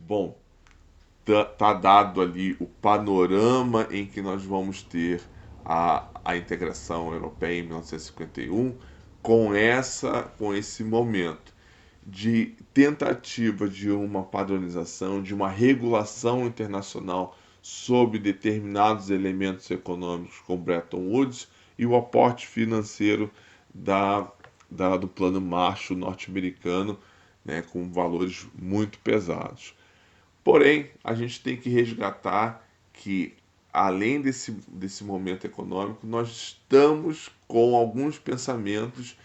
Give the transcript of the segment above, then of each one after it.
bom, tá dado ali o panorama em que nós vamos ter a integração europeia em 1951, com esse momento de tentativa de uma padronização, de uma regulação internacional sobre determinados elementos econômicos com Bretton Woods e o aporte financeiro do Plano Marshall norte-americano, né, com valores muito pesados. Porém, a gente tem que resgatar que, além desse momento econômico, nós estamos com alguns pensamentos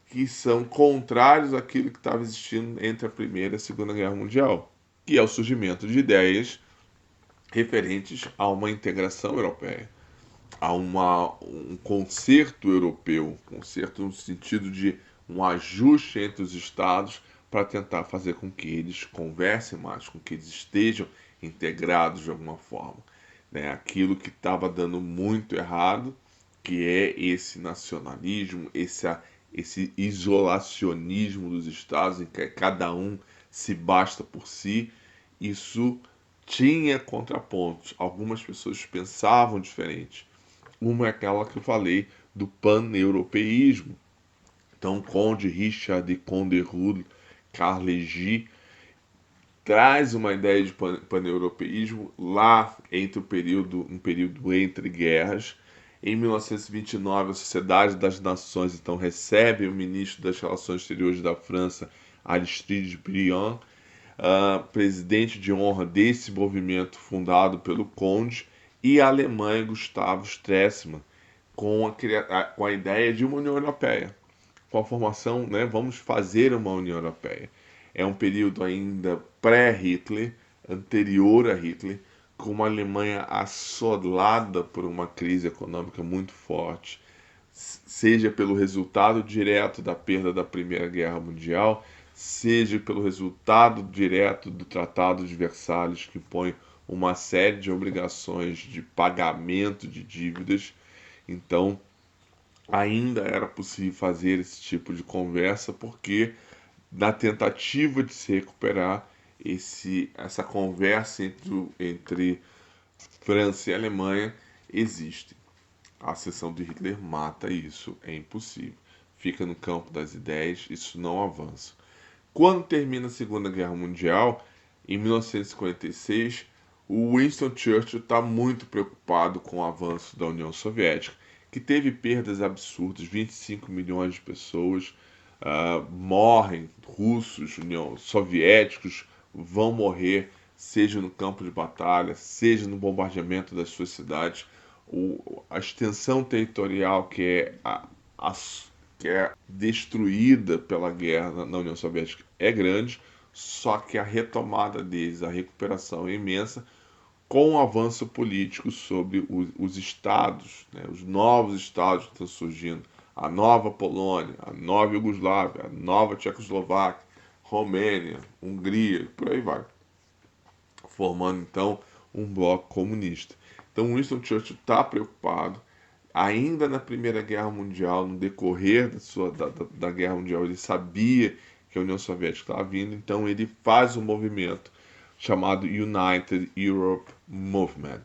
que são contrários àquilo que estava existindo entre a Primeira e a Segunda Guerra Mundial, que é o surgimento de ideias referentes a uma integração europeia, a um concerto europeu, concerto no sentido de um ajuste entre os estados para tentar fazer com que eles conversem mais, com que eles estejam integrados de alguma forma. Né? Aquilo que estava dando muito errado, que é esse nacionalismo, esse isolacionismo dos estados, em que cada um se basta por si, isso tinha contrapontos. Algumas pessoas pensavam diferente. Uma é aquela que eu falei do pan-europeísmo. Então, Conde Richard de Conde-Rude Carlegy traz uma ideia de pan-europeísmo lá entre um período entre guerras. Em 1929, a Sociedade das Nações então recebe o ministro das Relações Exteriores da França, Aristide Briand, presidente de honra desse movimento fundado pelo Conde, e a Alemanha, Gustavo Stresemann, com a ideia de uma União Europeia, com a formação, né, vamos fazer uma União Europeia. É um período ainda pré-Hitler, anterior a Hitler, com uma Alemanha assolada por uma crise econômica muito forte, seja pelo resultado direto da perda da Primeira Guerra Mundial, seja pelo resultado direto do Tratado de Versalhes, que põe uma série de obrigações de pagamento de dívidas. Então, ainda era possível fazer esse tipo de conversa, porque na tentativa de se recuperar essa conversa entre França e Alemanha existe. A ascensão de Hitler mata isso, é impossível. Fica no campo das ideias, isso não avança. Quando termina a Segunda Guerra Mundial, em 1956, o Winston Churchill está muito preocupado com o avanço da União Soviética, que teve perdas absurdas, 25 milhões de pessoas morrem, russos, soviéticos vão morrer, seja no campo de batalha, seja no bombardeamento das suas cidades. A extensão territorial que é destruída pela guerra na União Soviética é grande, só que a retomada deles, a recuperação é imensa, com o avanço político sobre os estados, né, os novos estados que estão surgindo, a nova Polônia, a nova Iugoslávia, a nova Tchecoslováquia, Romênia, Hungria, por aí vai, formando então um bloco comunista. Então Winston Churchill está preocupado. Ainda na Primeira Guerra Mundial, no decorrer da Guerra Mundial, ele sabia que a União Soviética estava vindo, então ele faz um movimento chamado United Europe Movement,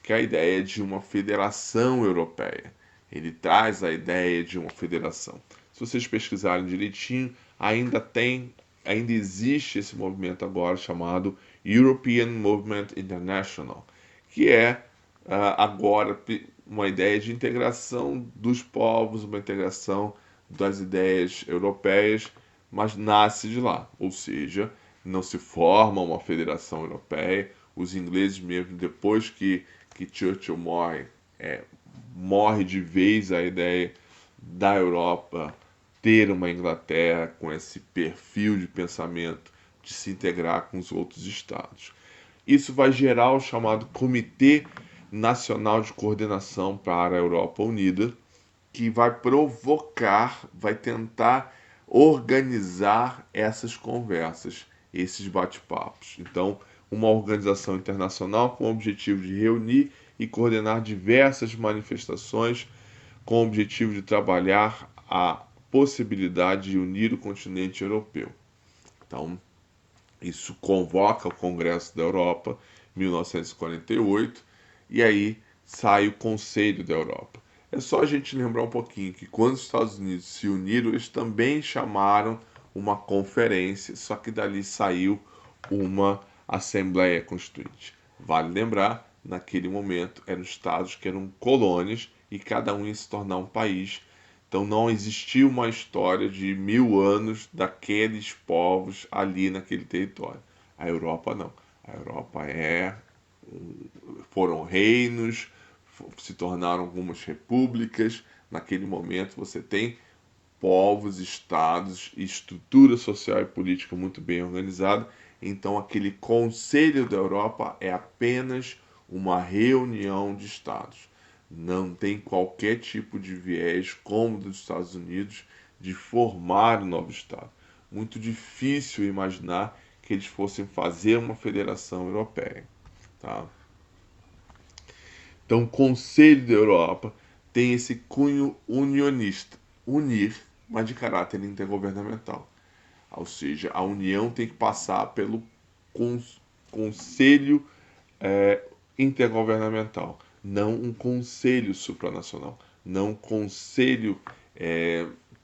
que é a ideia de uma federação europeia. Ele traz a ideia de uma federação. Se vocês pesquisarem direitinho, ainda existe esse movimento agora chamado European Movement International, que é agora uma ideia de integração dos povos, uma integração das ideias europeias, mas nasce de lá, ou seja, não se forma uma federação europeia. Os ingleses mesmo, depois que Churchill morre de vez a ideia da Europa ter uma Inglaterra com esse perfil de pensamento de se integrar com os outros estados. Isso vai gerar o chamado Comitê Nacional de Coordenação para a Europa Unida, que vai tentar organizar essas conversas, esses bate-papos. Então, uma organização internacional com o objetivo de reunir e coordenar diversas manifestações, com o objetivo de trabalhar a possibilidade de unir o continente europeu. Então, Isso convoca o Congresso da Europa, 1948, e aí sai o Conselho da Europa. É só a gente lembrar um pouquinho que quando os Estados Unidos se uniram, eles também chamaram uma conferência, só que dali saiu uma Assembleia Constituinte. Vale lembrar, naquele momento eram estados que eram colônias e cada um ia se tornar um país. Então não existiu uma história de 1000 anos daqueles povos ali naquele território. A Europa não. A Europa foram reinos, se tornaram algumas repúblicas. Naquele momento você tem povos, estados, estrutura social e política muito bem organizada. Então aquele Conselho da Europa é apenas uma reunião de estados. Não tem qualquer tipo de viés, como dos Estados Unidos, de formar um novo estado. Muito difícil imaginar que eles fossem fazer uma federação europeia. Tá? Então, o Conselho da Europa tem esse cunho unionista, unir, mas de caráter intergovernamental. Ou seja, a União tem que passar pelo Conselho intergovernamental, não um conselho supranacional, não um conselho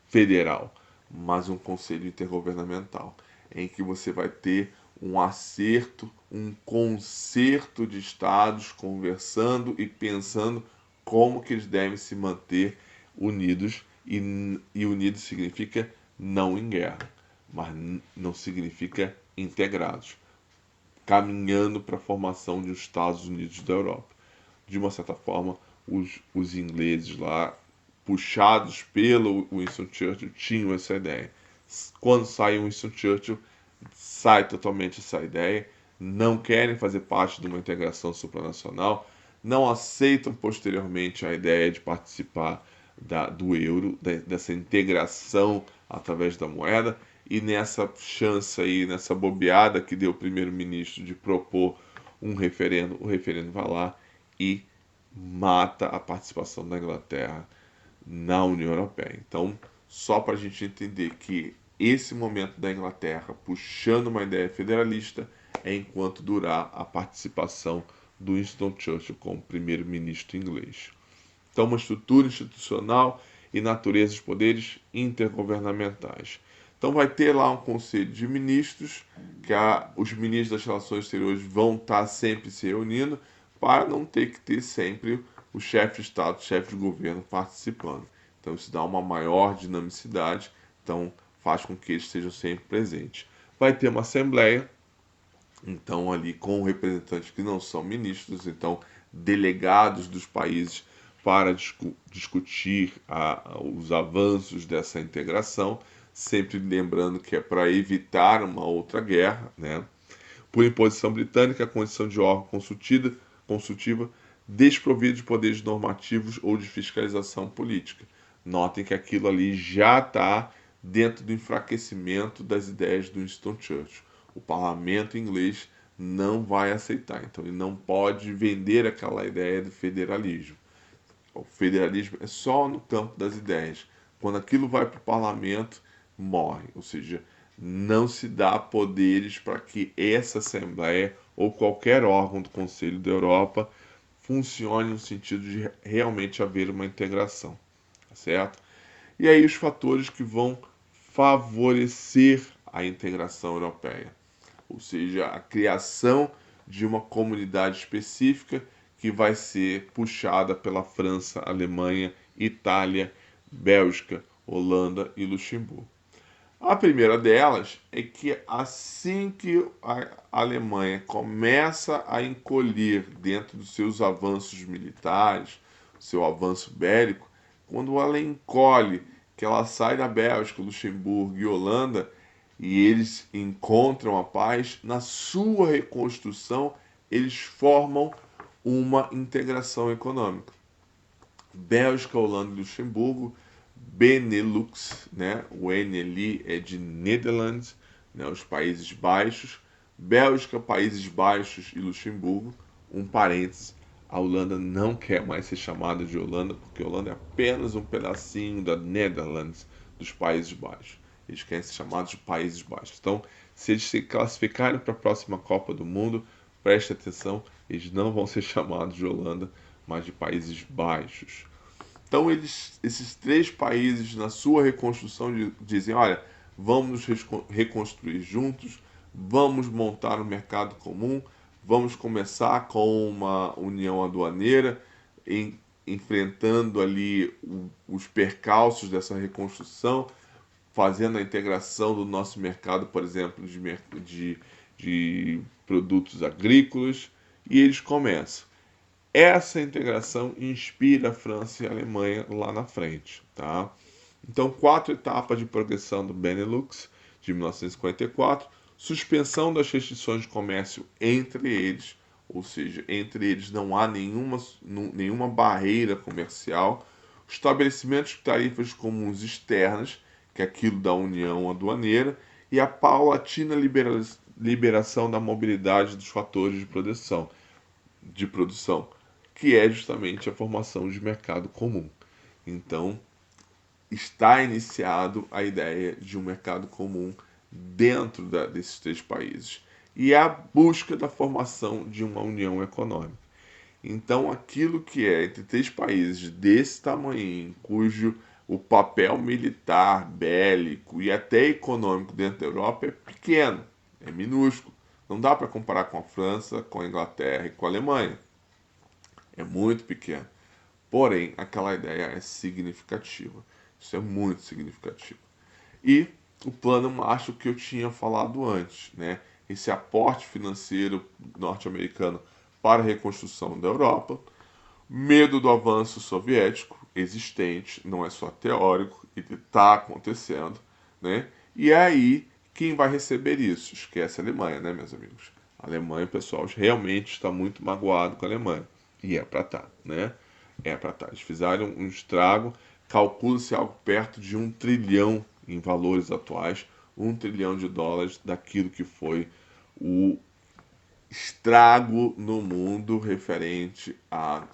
federal, mas um conselho intergovernamental, em que você vai ter um acerto, um concerto de estados conversando e pensando como que eles devem se manter unidos, e unidos significa não em guerra, mas não significa integrados, caminhando para a formação de Estados Unidos da Europa. De uma certa forma, os ingleses lá, puxados pelo Winston Churchill, tinham essa ideia. Quando sai o Winston Churchill, sai totalmente essa ideia, não querem fazer parte de uma integração supranacional, não aceitam posteriormente a ideia de participar do euro, dessa integração através da moeda, e nessa chance aí, nessa bobeada que deu o primeiro-ministro de propor um referendo, o referendo vai lá e mata a participação da Inglaterra na União Europeia. Então, só para a gente entender que esse momento da Inglaterra puxando uma ideia federalista é enquanto durar a participação do Winston Churchill como primeiro-ministro inglês. Então, uma estrutura institucional e natureza dos poderes intergovernamentais. Então, vai ter lá um conselho de ministros, que os ministros das relações exteriores vão estar sempre se reunindo, para não ter que ter sempre o chefe de Estado, o chefe de governo participando. Então, isso dá uma maior dinamicidade, então faz com que eles estejam sempre presentes. Vai ter uma assembleia, então ali com representantes que não são ministros, então delegados dos países para discutir os avanços dessa integração, sempre lembrando que é para evitar uma outra guerra, né? Por imposição britânica, a condição de órgão consultiva desprovido de poderes normativos ou de fiscalização política. Notem que aquilo ali já está dentro do enfraquecimento das ideias do Winston Churchill. O parlamento inglês não vai aceitar, então ele não pode vender aquela ideia de federalismo. O federalismo é só no campo das ideias. Quando aquilo vai para o parlamento, morre. Ou seja, não se dá poderes para que essa Assembleia ou qualquer órgão do Conselho da Europa funcione no sentido de realmente haver uma integração. Tá certo? E aí os fatores que vão favorecer a integração europeia, ou seja, a criação de uma comunidade específica que vai ser puxada pela França, Alemanha, Itália, Bélgica, Holanda e Luxemburgo. A primeira delas é que assim que a Alemanha começa a encolher dentro dos seus avanços militares, seu avanço bélico, quando ela encolhe, que ela sai da Bélgica, Luxemburgo e Holanda, e eles encontram a paz, na sua reconstrução, eles formam uma integração econômica. Bélgica, Holanda e Luxemburgo, Benelux, né? O N ali é de Netherlands, né? Os Países Baixos, Bélgica, Países Baixos e Luxemburgo, um parêntese, a Holanda não quer mais ser chamada de Holanda, porque a Holanda é apenas um pedacinho da Netherlands, dos Países Baixos. eles querem ser chamados de Países Baixos. Então, se eles se classificarem para a próxima Copa do Mundo, preste atenção, eles não vão ser chamados de Holanda, mas de Países Baixos. Então, esses três países, na sua reconstrução, dizem: olha, vamos nos reconstruir juntos, vamos montar um mercado comum, vamos começar com uma união aduaneira, enfrentando ali os percalços dessa reconstrução, fazendo a integração do nosso mercado, por exemplo, de produtos agrícolas, e eles começam. Essa integração inspira a França e a Alemanha lá na frente, tá? Então, 4 etapas de progressão do Benelux de 1954, suspensão das restrições de comércio entre eles, ou seja, entre eles não há nenhuma barreira comercial, estabelecimento de tarifas comuns externas, que é aquilo da União Aduaneira, e a paulatina liberação da mobilidade dos fatores de produção, que é justamente a formação de mercado comum. Então, está iniciado a ideia de um mercado comum dentro desses três países e a busca da formação de uma união econômica. Então, aquilo que é entre três países desse tamanho, cujo o papel militar, bélico e até econômico dentro da Europa é pequeno, é minúsculo. Não dá para comparar com a França, com a Inglaterra e com a Alemanha. É muito pequeno. Porém, aquela ideia é significativa. Isso é muito significativo. E o plano Marshall que eu tinha falado antes, né? Esse aporte financeiro norte-americano para a reconstrução da Europa, medo do avanço soviético existente, não é só teórico, ele está acontecendo, né? E aí, quem vai receber isso? Esquece a Alemanha, né, meus amigos? A Alemanha, pessoal, realmente está muito magoado com a Alemanha. E é para estar, né? É para estar. Eles fizeram um estrago, calcula-se algo perto de 1 trilhão em valores atuais, 1 trilhão de dólares daquilo que foi o estrago no mundo referente à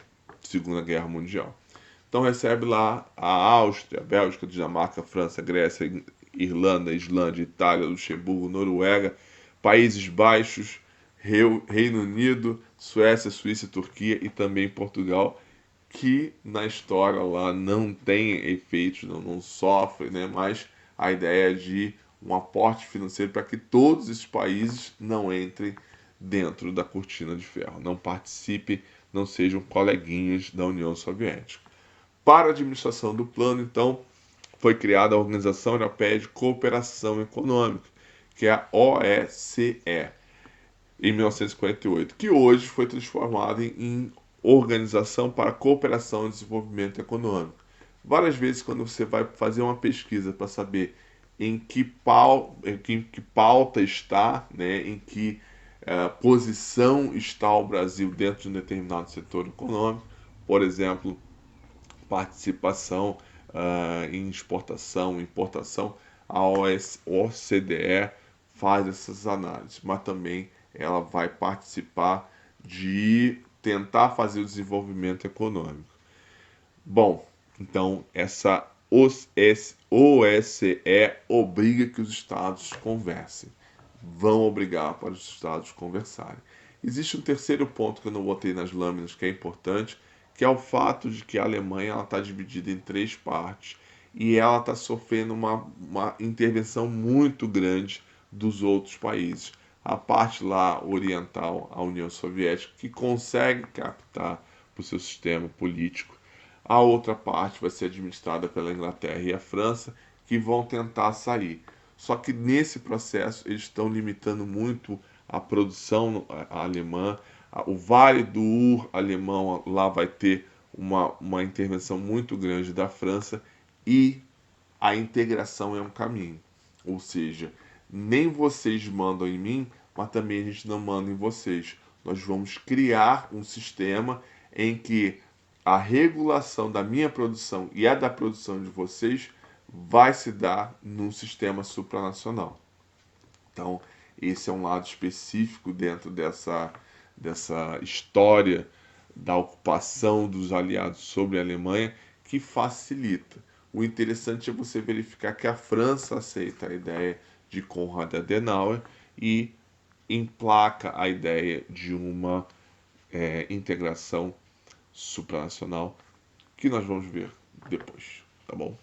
Segunda Guerra Mundial. Então recebe lá a Áustria, Bélgica, Dinamarca, França, Grécia, Irlanda, Islândia, Itália, Luxemburgo, Noruega, Países Baixos, Reino Unido, Suécia, Suíça, Turquia e também Portugal, que na história lá não tem efeitos, não sofre, né? Mas a ideia é de um aporte financeiro para que todos esses países não entrem dentro da cortina de ferro, não participem, não sejam coleguinhas da União Soviética. Para a administração do plano, então, foi criada a Organização Europeia de Cooperação Econômica, que é a OECE, em 1958, que hoje foi transformada em Organização para a Cooperação e Desenvolvimento Econômico. Várias vezes, quando você vai fazer uma pesquisa para saber em que pauta está, né, em que posição está o Brasil dentro de um determinado setor econômico, por exemplo, participação em exportação, importação, a OCDE faz essas análises, mas também ela vai participar de tentar fazer o desenvolvimento econômico. Bom, então essa OSCE obriga que os estados conversem. Vão obrigar para os estados conversarem. Existe um terceiro ponto que eu não botei nas lâminas que é importante, que é o fato de que a Alemanha está dividida em três partes e ela está sofrendo uma intervenção muito grande dos outros países. A parte lá oriental, a União Soviética, que consegue captar para o seu sistema político. A outra parte vai ser administrada pela Inglaterra e a França, que vão tentar sair. Só que nesse processo eles estão limitando muito a produção alemã. O Vale do Ruhr alemão lá vai ter uma intervenção muito grande da França e a integração é um caminho. Ou seja, nem vocês mandam em mim, mas também a gente não manda em vocês. Nós vamos criar um sistema em que a regulação da minha produção e a da produção de vocês vai se dar num sistema supranacional. Então, esse é um lado específico dentro dessa história da ocupação dos aliados sobre a Alemanha que facilita. O interessante é você verificar que a França aceita a ideia de Konrad Adenauer e emplaca a ideia de uma integração supranacional que nós vamos ver depois, tá bom?